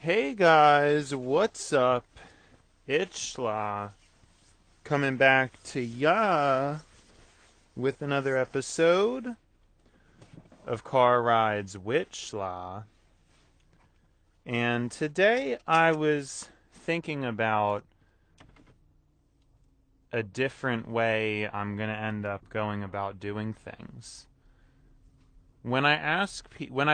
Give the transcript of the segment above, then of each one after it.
Hey guys, what's up? It's coming back to ya with another episode of Car Rides with And today I was thinking about a different way I'm going to end up going about doing things. When I've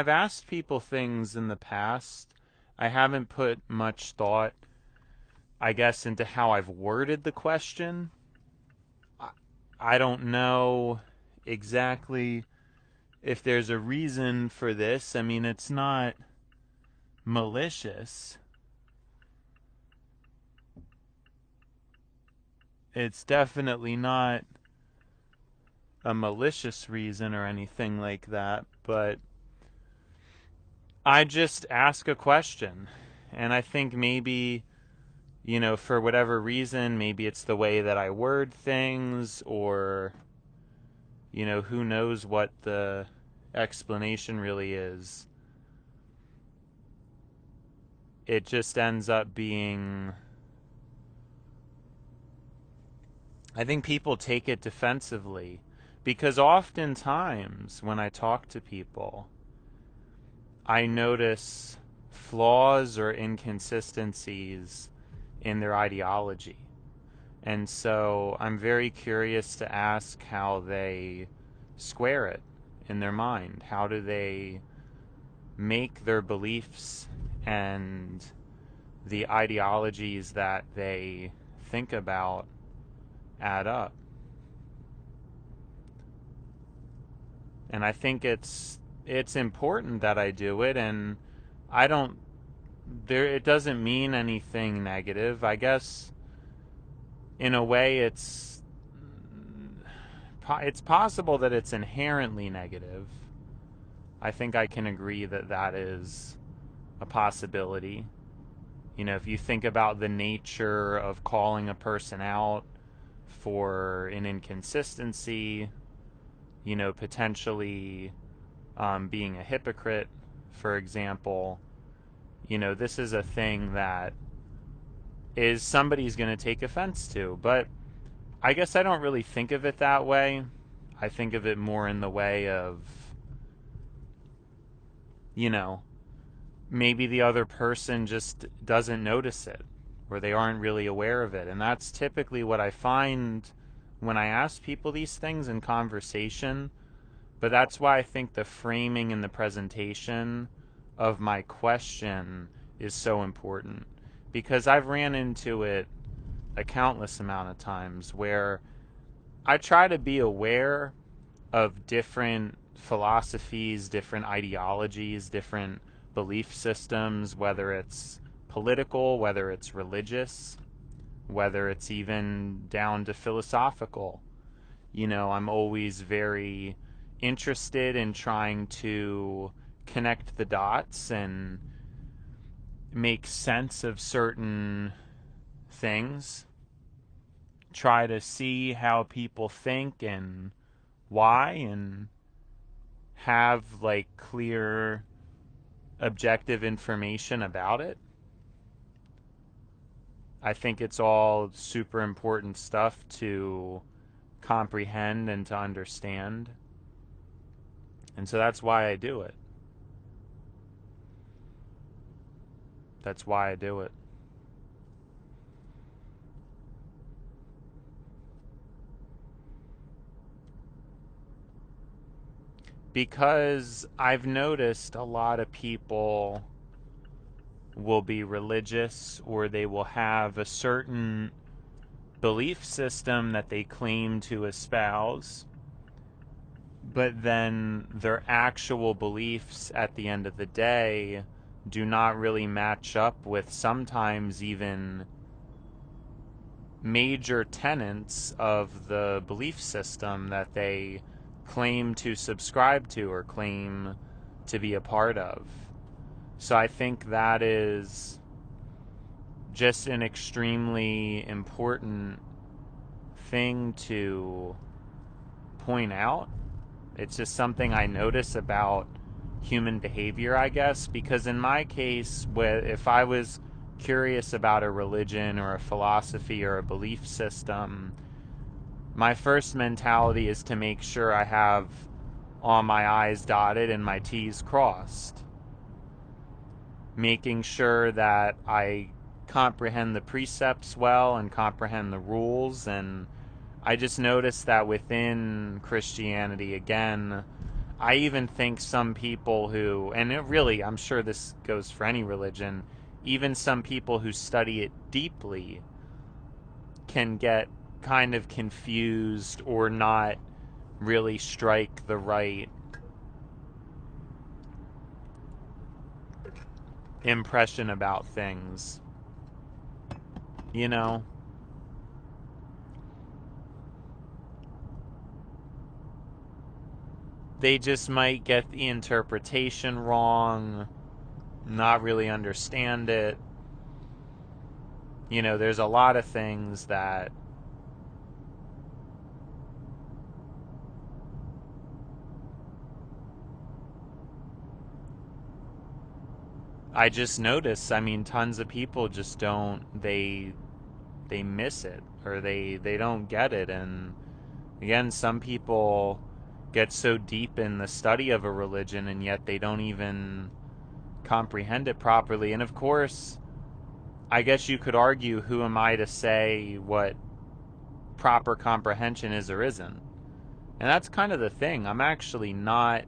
asked people things in the past, I haven't put much thought, I guess, into how I've worded the question. I don't know exactly if there's a reason for this. I mean, it's not malicious. It's definitely not a malicious reason or anything like that, but I just ask a question. And I think maybe, for whatever reason, maybe it's the way that I word things, or, who knows what the explanation really is. It just ends up being, I think people take it defensively because oftentimes when I talk to people, I notice flaws or inconsistencies in their ideology. And so I'm very curious to ask how they square it in their mind. How do they make their beliefs and the ideologies that they think about add up? And I think it's important that I do it, and I don't there it doesn't mean anything negative. I guess in a way it's possible that it's inherently negative. I think I can agree that that is a possibility. If you think about the nature of calling a person out for an inconsistency, potentially being a hypocrite, for example, this is a thing that is somebody's going to take offense to. But I guess I don't really think of it that way. I think of it more in the way of, you know, maybe the other person just doesn't notice it or they aren't really aware of it. And that's typically what I find when I ask people these things in conversation. But that's why I think the framing and the presentation of my question is so important, because I've ran into it a countless amount of times where I try to be aware of different philosophies, different ideologies, different belief systems, whether it's political, whether it's religious, whether it's even down to philosophical. I'm always very interested in trying to connect the dots and make sense of certain things, try to see how people think and why, and have like clear objective information about it. I think it's all super important stuff to comprehend and to understand. And so that's why I do it. That's why I do it. Because I've noticed a lot of people will be religious, or they will have a certain belief system that they claim to espouse, but then their actual beliefs at the end of the day do not really match up with sometimes even major tenets of the belief system that they claim to subscribe to or claim to be a part of. So I think that is just an extremely important thing to point out. It's just something I notice about human behavior, I guess, because in my case, if I was curious about a religion or a philosophy or a belief system, my first mentality is to make sure I have all my I's dotted and my T's crossed, making sure that I comprehend the precepts well and comprehend the rules. And I just noticed that within Christianity, again, I even think some people who, and it really, I'm sure this goes for any religion, even some people who study it deeply can get kind of confused or not really strike the right impression about things. You know, they just might get the interpretation wrong, not really understand it. You know, there's a lot of things that I just notice. I mean, tons of people just don't, they miss it, or they don't get it. And again, some people get so deep in the study of a religion and yet they don't even comprehend it properly. And of course, I guess you could argue, who am I to say what proper comprehension is or isn't? And that's kind of the thing. I'm actually not,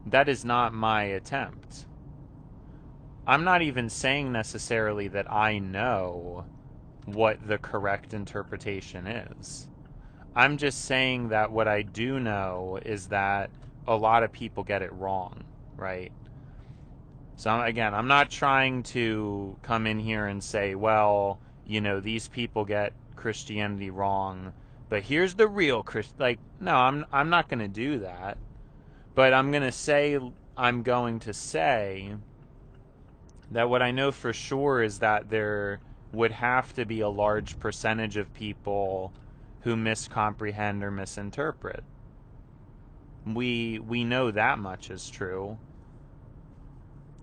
that is not my attempt. I'm not even saying necessarily that I know what the correct interpretation is. I'm just saying that what I do know is that a lot of people get it wrong, right? So again, I'm not trying to come in here and say, well, you know, these people get Christianity wrong, but here's the real Christ. Like, no, I'm not going to do that. But I'm going to say that what I know for sure is that there would have to be a large percentage of people who miscomprehend or misinterpret. We know that much is true.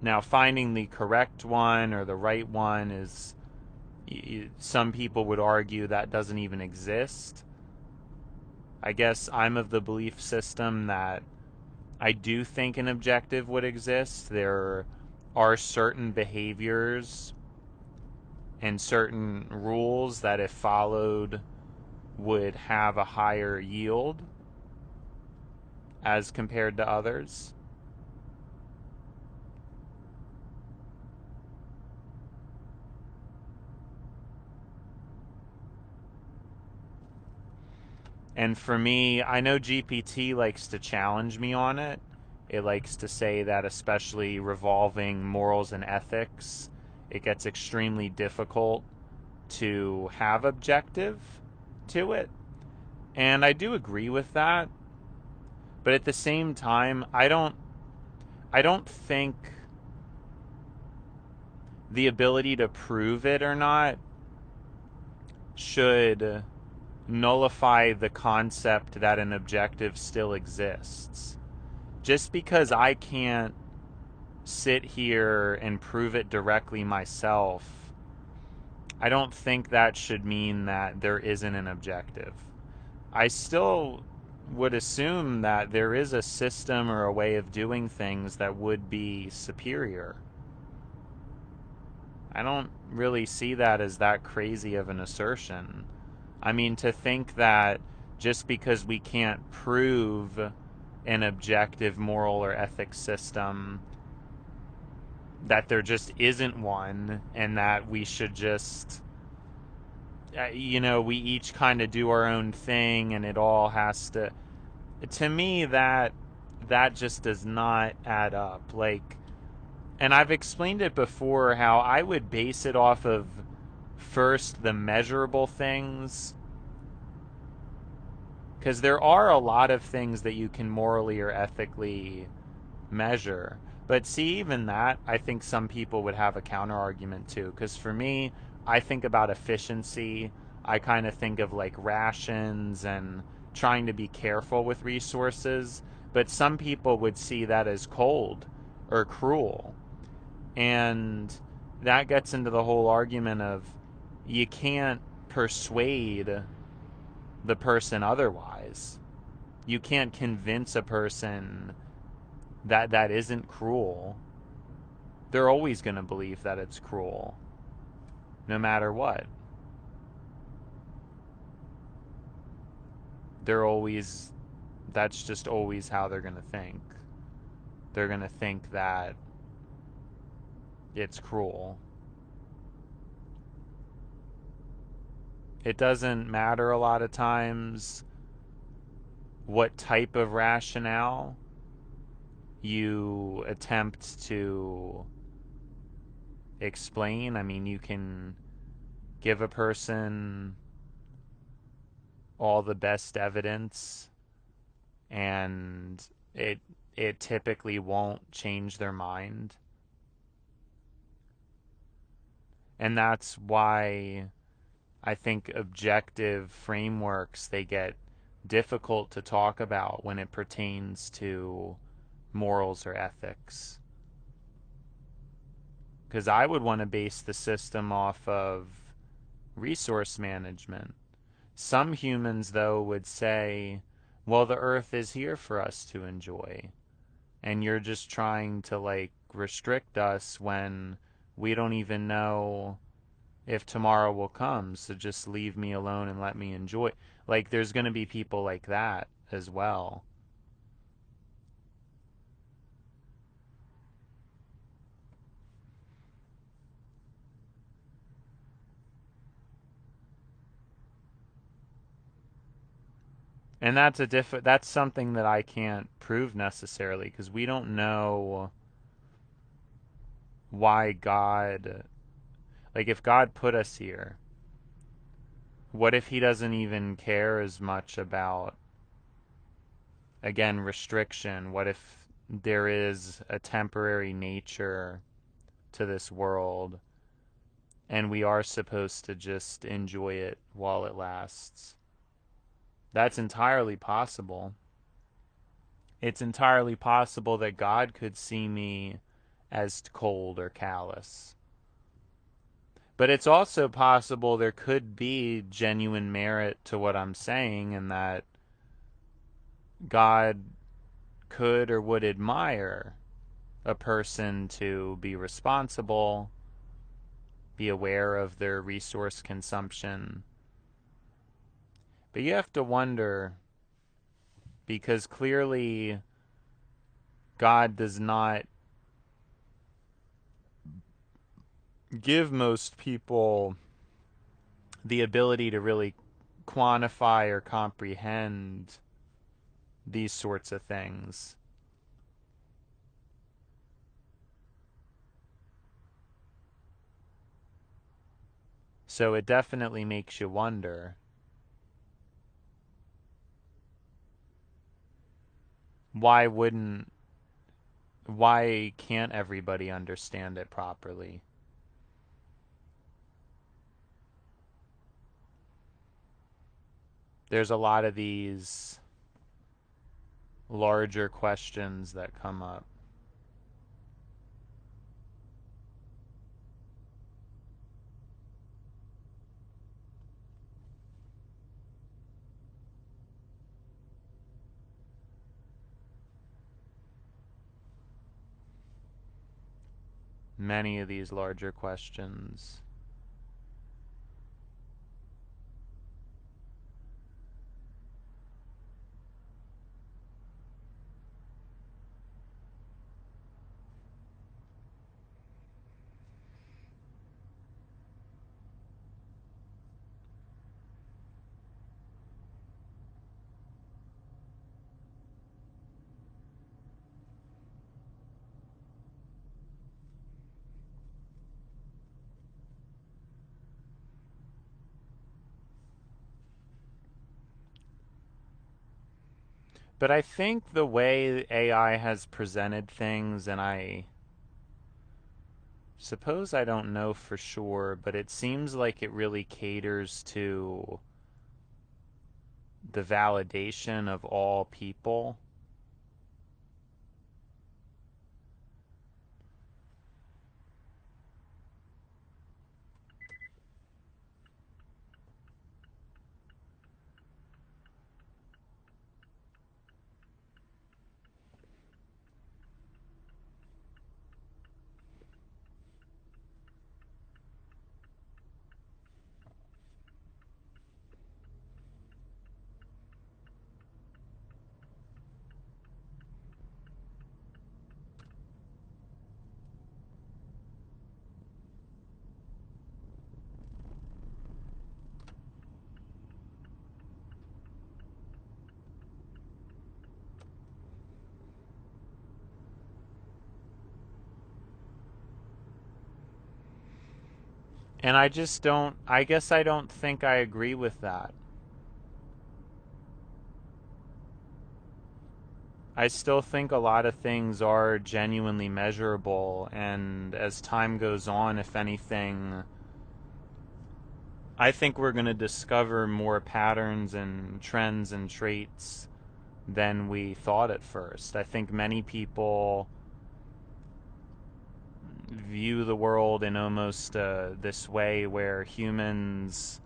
Now, finding the correct one or the right one is, some people would argue that doesn't even exist. I guess I'm of the belief system that I do think an objective would exist. There are certain behaviors and certain rules that, if followed, would have a higher yield as compared to others. And for me, I know GPT likes to challenge me on it. It likes to say that, especially revolving morals and ethics, it gets extremely difficult to have objective to it. And I do agree with that. But at the same time, I don't think the ability to prove it or not should nullify the concept that an objective still exists. Just because I can't sit here and prove it directly myself, I don't think that should mean that there isn't an objective. I still would assume that there is a system or a way of doing things that would be superior. I don't really see that as that crazy of an assertion. I mean, to think that just because we can't prove an objective moral or ethics system, that there just isn't one, and that we should just, we each kind of do our own thing and it all has to me, that just does not add up. Like, and I've explained it before, how I would base it off of, first, the measurable things, because there are a lot of things that you can morally or ethically measure. But see, even that, I think some people would have a counter argument to. Because for me, I think about efficiency. I kind of think of like rations and trying to be careful with resources. But some people would see that as cold or cruel. And that gets into the whole argument of you can't persuade the person otherwise. You can't convince a person that that isn't cruel. They're always going to believe that it's cruel, no matter what. They're always, that's just always how they're going to think. They're going to think that it's cruel. It doesn't matter a lot of times what type of rationale you attempt to explain. I mean, you can give a person all the best evidence and it typically won't change their mind. And that's why I think objective frameworks, they get difficult to talk about when it pertains to morals or ethics. Because I would want to base the system off of resource management. Some humans, though, would say, well, the earth is here for us to enjoy. And you're just trying to, like, restrict us when we don't even know if tomorrow will come. So just leave me alone and let me enjoy. Like, there's going to be people like that as well. And that's something that I can't prove necessarily because we don't know why God, like if God put us here, what if he doesn't even care as much about, again, restriction? What if there is a temporary nature to this world and we are supposed to just enjoy it while it lasts? That's entirely possible. It's entirely possible that God could see me as cold or callous. But it's also possible there could be genuine merit to what I'm saying, and that God could or would admire a person to be responsible, be aware of their resource consumption. But you have to wonder, because clearly God does not give most people the ability to really quantify or comprehend these sorts of things. So it definitely makes you wonder, why wouldn't why can't everybody understand it properly? There's a lot of these larger questions that come up. Many of these larger questions. But I think the way AI has presented things, and I suppose I don't know for sure, but it seems like it really caters to the validation of all people. And I just don't, I guess I don't think I agree with that. I still think a lot of things are genuinely measurable, and as time goes on, if anything, I think we're going to discover more patterns and trends and traits than we thought at first. I think many people view the world in almost this way where humans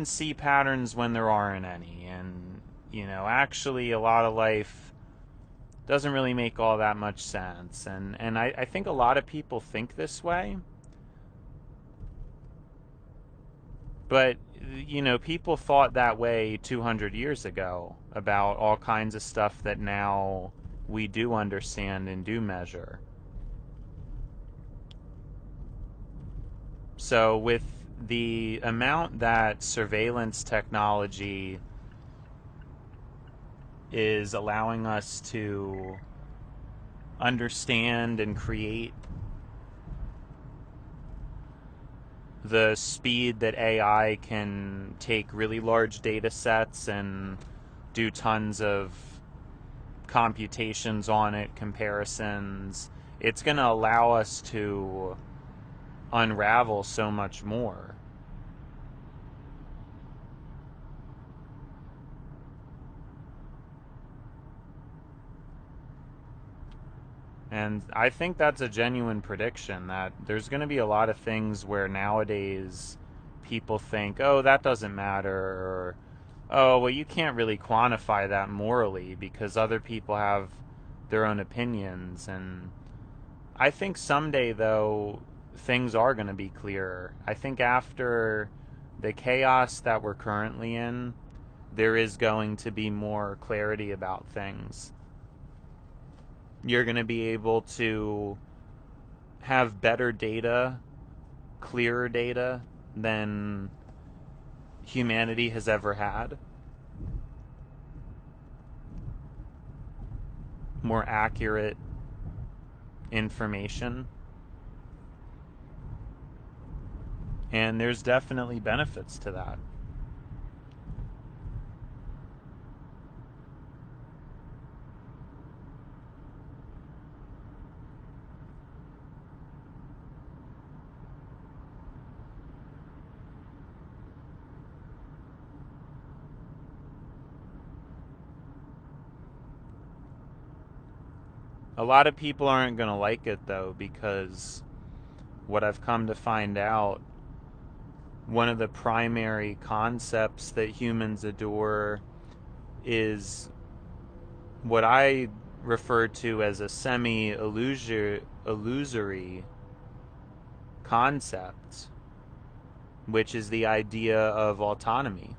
see patterns when there aren't any. And, actually, a lot of life doesn't really make all that much sense. And I think a lot of people think this way. But, people thought that way 200 years ago about all kinds of stuff that now we do understand and do measure. So, with the amount that surveillance technology is allowing us to understand and create, the speed that AI can take really large data sets and do tons of computations on it, comparisons, it's going to allow us to unravel so much more. And I think that's a genuine prediction that there's going to be a lot of things where nowadays people think, oh, that doesn't matter, or oh, well, you can't really quantify that morally because other people have their own opinions. And I think someday, though, things are going to be clearer. I think after the chaos that we're currently in, there is going to be more clarity about things. You're going to be able to have better data, clearer data than humanity has ever had, more accurate information. And there's definitely benefits to that. A lot of people aren't going to like it, though, because what I've come to find out, one of the primary concepts that humans adore is what I refer to as a semi-illusory concept, which is the idea of autonomy.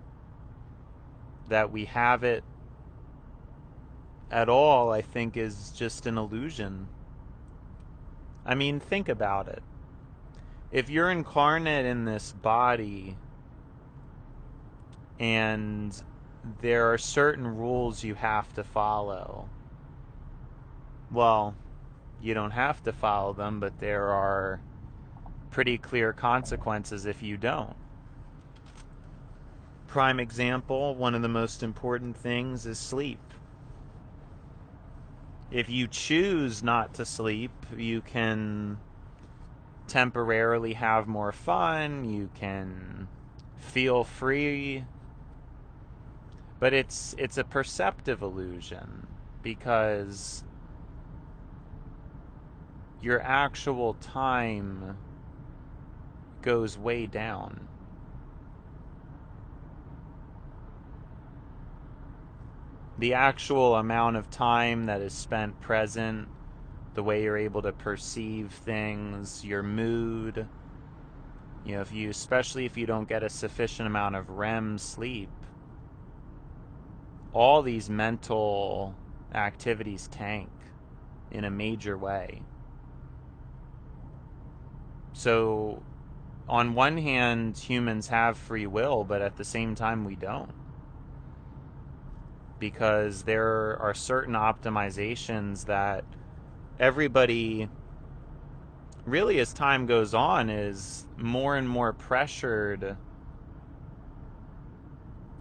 That we have it at all, I think, is just an illusion. I mean, think about it. If you're incarnate in this body and there are certain rules you have to follow, well, you don't have to follow them, but there are pretty clear consequences if you don't. Prime example, one of the most important things is sleep. If you choose not to sleep, you can temporarily have more fun, you can feel free, but it's a perceptive illusion because your actual time goes way down. The actual amount of time that is spent present, the way you're able to perceive things, your mood, especially if you don't get a sufficient amount of REM sleep, all these mental activities tank in a major way. So, on one hand, humans have free will, but at the same time, we don't. Because there are certain optimizations that everybody really, as time goes on, is more and more pressured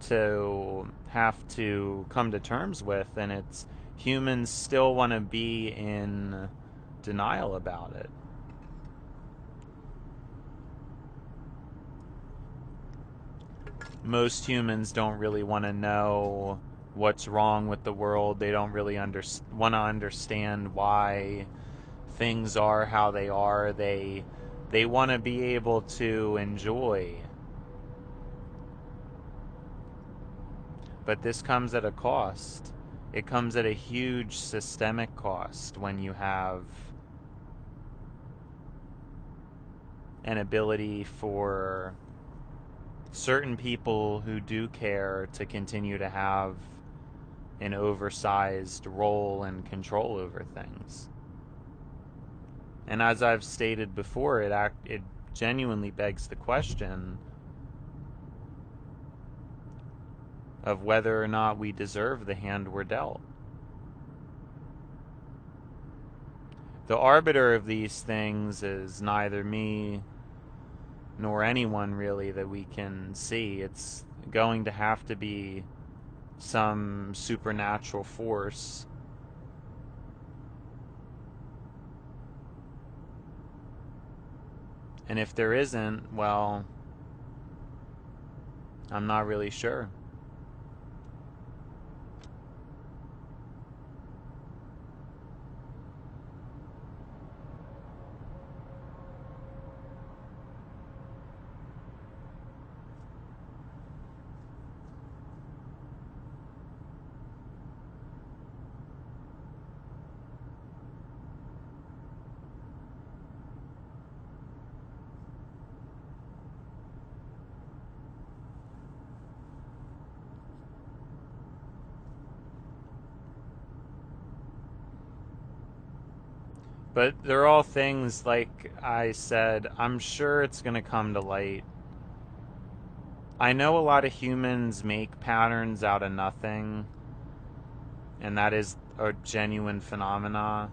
to have to come to terms with, and it's humans still want to be in denial about it. Most humans don't really want to know what's wrong with the world. They don't really want to understand why things are how they are. They want to be able to enjoy. But this comes at a cost. It comes at a huge systemic cost when you have an ability for certain people who do care to continue to have an oversized role and control over things. And as I've stated before, it genuinely begs the question of whether or not we deserve the hand we're dealt. The arbiter of these things is neither me nor anyone really that we can see. It's going to have to be some supernatural force. And if there isn't, well, I'm not really sure. But they're all things, like I said, I'm sure it's going to come to light. I know a lot of humans make patterns out of nothing, and that is a genuine phenomena.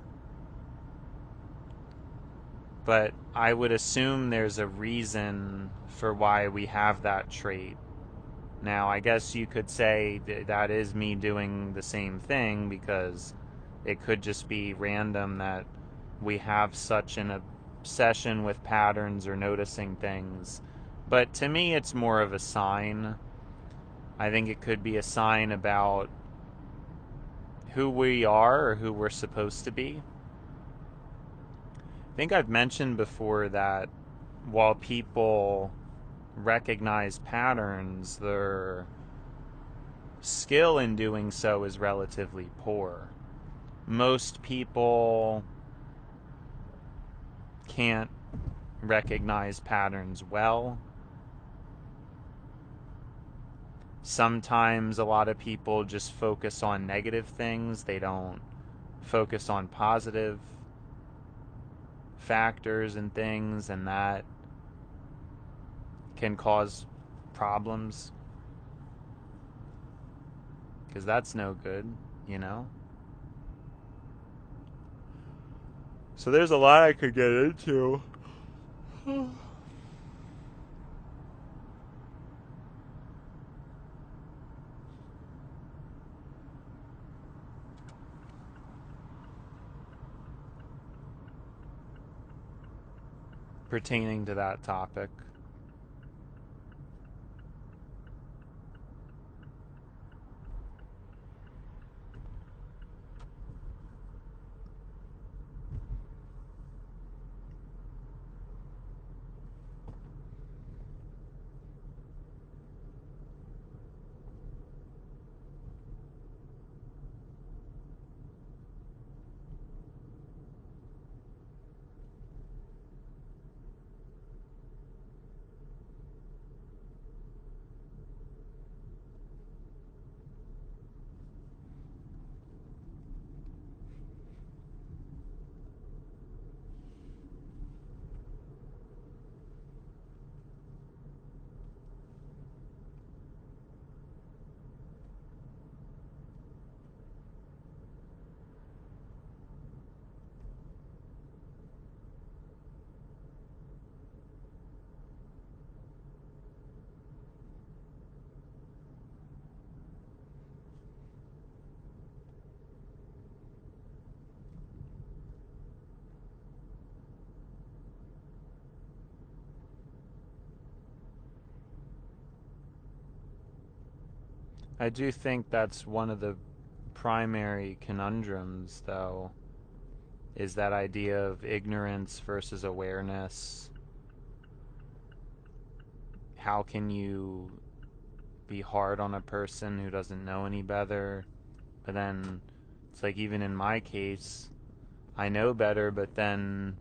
But I would assume there's a reason for why we have that trait. Now, I guess you could say that is me doing the same thing, because it could just be random that we have such an obsession with patterns or noticing things. But to me, it's more of a sign. I think it could be a sign about who we are or who we're supposed to be. I think I've mentioned before that while people recognize patterns, their skill in doing so is relatively poor. Most people can't recognize patterns well. Sometimes a lot of people just focus on negative things. They don't focus on positive factors and things, and that can cause problems, because that's no good, you know? So there's a lot I could get into. Pertaining to that topic. I do think that's one of the primary conundrums, though, is that idea of ignorance versus awareness. How can you be hard on a person who doesn't know any better? But then it's like, even in my case, I know better, but then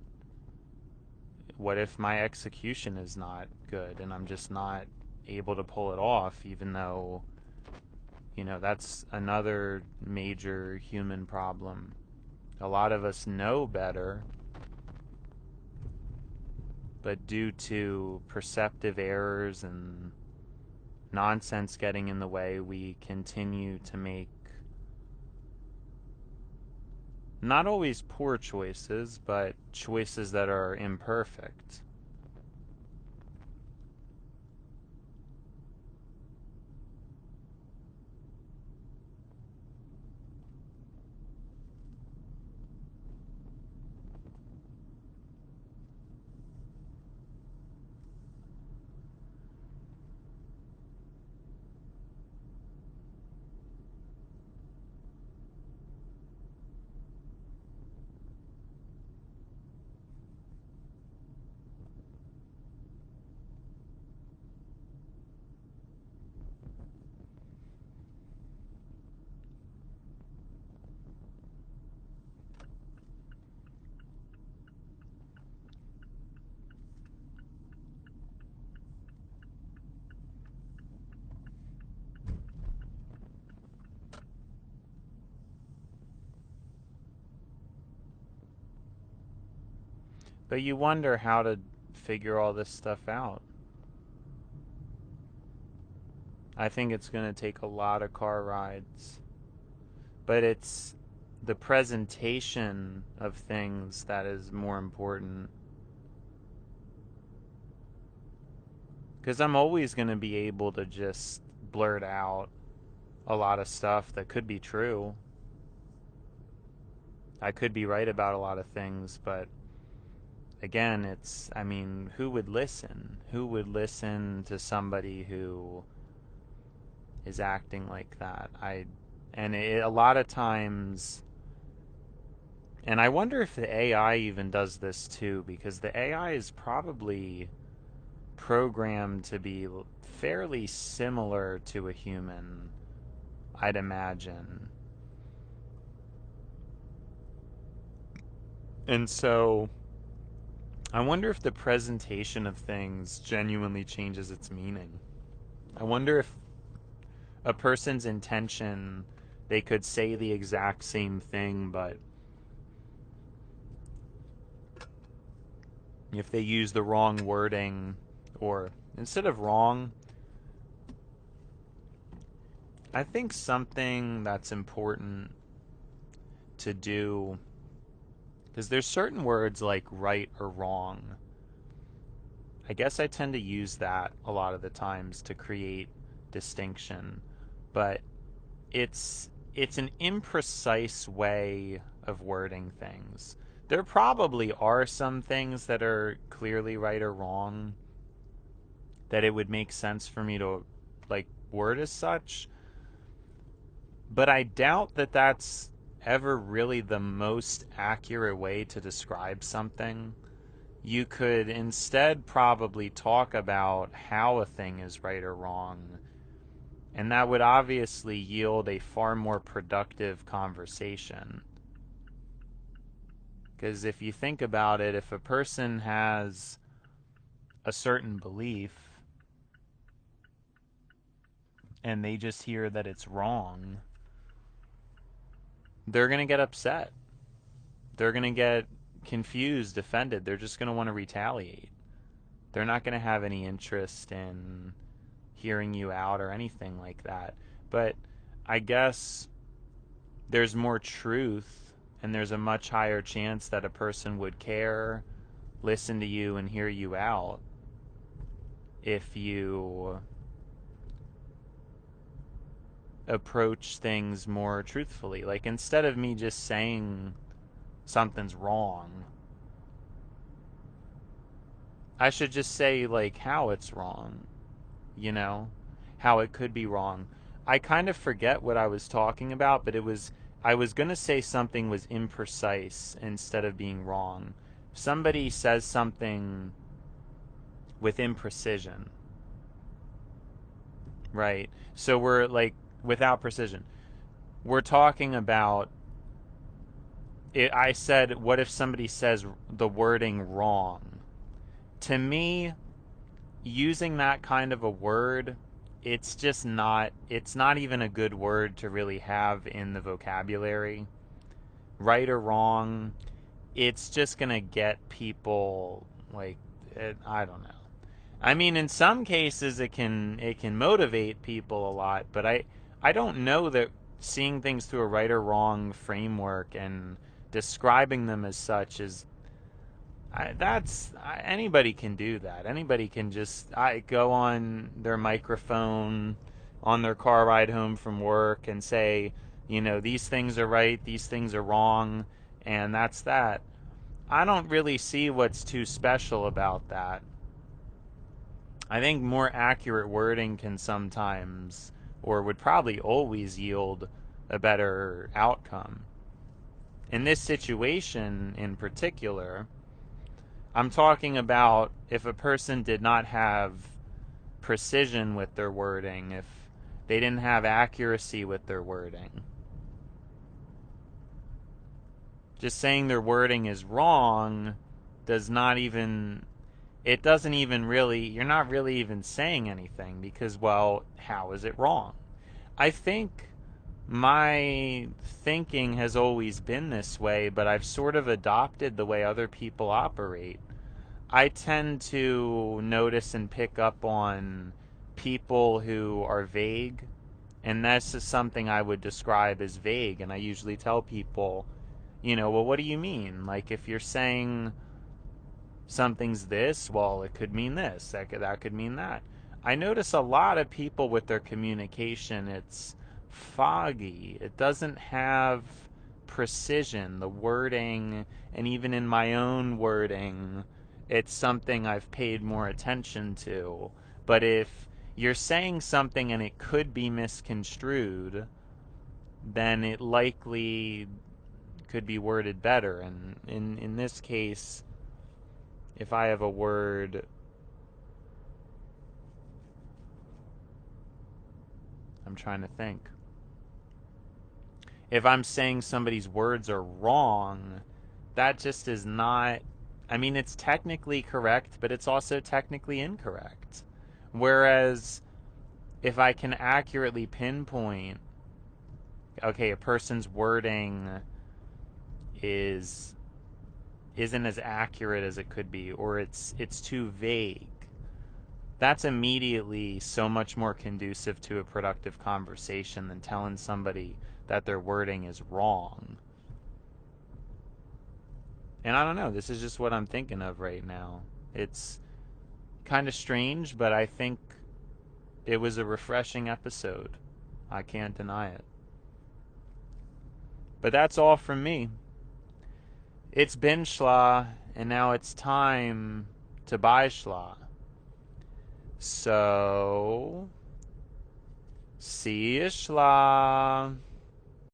what if my execution is not good and I'm just not able to pull it off, even though, that's another major human problem. A lot of us know better, but due to perceptive errors and nonsense getting in the way, we continue to make not always poor choices, but choices that are imperfect. But you wonder how to figure all this stuff out. I think it's going to take a lot of car rides. But it's the presentation of things that is more important. Because I'm always going to be able to just blurt out a lot of stuff that could be true. I could be right about a lot of things, but again, who would listen? Who would listen to somebody who is acting like that? A lot of times, and I wonder if the AI even does this too, because the AI is probably programmed to be fairly similar to a human, I'd imagine. And so I wonder if the presentation of things genuinely changes its meaning. I wonder if a person's intention, they could say the exact same thing, but if they use the wrong wording, or instead of wrong, I think something that's important to do, because there's certain words like right or wrong. I guess I tend to use that a lot of the times to create distinction, but it's an imprecise way of wording things. There probably are some things that are clearly right or wrong that it would make sense for me to like word as such, but I doubt that that's ever really the most accurate way to describe something. You could instead probably talk about how a thing is right or wrong, and that would obviously yield a far more productive conversation. Because if you think about it, if a person has a certain belief and they just hear that it's wrong, they're going to get upset. They're going to get confused, offended. They're just going to want to retaliate. They're not going to have any interest in hearing you out or anything like that. But I guess there's more truth, and there's a much higher chance that a person would care, listen to you, and hear you out if you approach things more truthfully. Like, instead of me just saying something's wrong, I should just say, like, how it's wrong, you know? How it could be wrong. I kind of forget what I was talking about, but I was going to say something was imprecise instead of being wrong. Somebody says something with imprecision, right? So we're like, without precision. We're talking about it. I said, what if somebody says the wording wrong? To me, using that kind of a word, it's not even a good word to really have in the vocabulary. Right or wrong, it's just going to get people like I don't know. I mean, in some cases it can motivate people a lot, but I don't know that seeing things through a right or wrong framework and describing them as such is anybody can do that. Anybody can just go on their microphone on their car ride home from work and say, these things are right, these things are wrong, and that's that. I don't really see what's too special about that. I think more accurate wording can sometimes, or would probably always yield a better outcome. In this situation in particular, I'm talking about if a person did not have precision with their wording, if they didn't have accuracy with their wording. Just saying their wording is wrong does not even, it doesn't even really, you're not really even saying anything because, well, how is it wrong? I think my thinking has always been this way, but I've sort of adopted the way other people operate. I tend to notice and pick up on people who are vague, and this is something I would describe as vague. And I usually tell people, well, what do you mean? Like, if you're saying something's this, well, it could mean this, that could mean that. I notice a lot of people with their communication, it's foggy. It doesn't have precision. The wording, and even in my own wording, it's something I've paid more attention to. But if you're saying something and it could be misconstrued, then it likely could be worded better. And in this case, if I have a word, I'm trying to think. If I'm saying somebody's words are wrong, that just is not, I mean, it's technically correct, but it's also technically incorrect. Whereas if I can accurately pinpoint, okay, a person's wording is isn't as accurate as it could be, or it's too vague, that's immediately so much more conducive to a productive conversation than telling somebody that their wording is wrong. And I don't know, this is just what I'm thinking of right now. It's kind of strange, but I think it was a refreshing episode. I can't deny it. But that's all from me. It's been schla, and now it's time to buy schla. So, see you schla.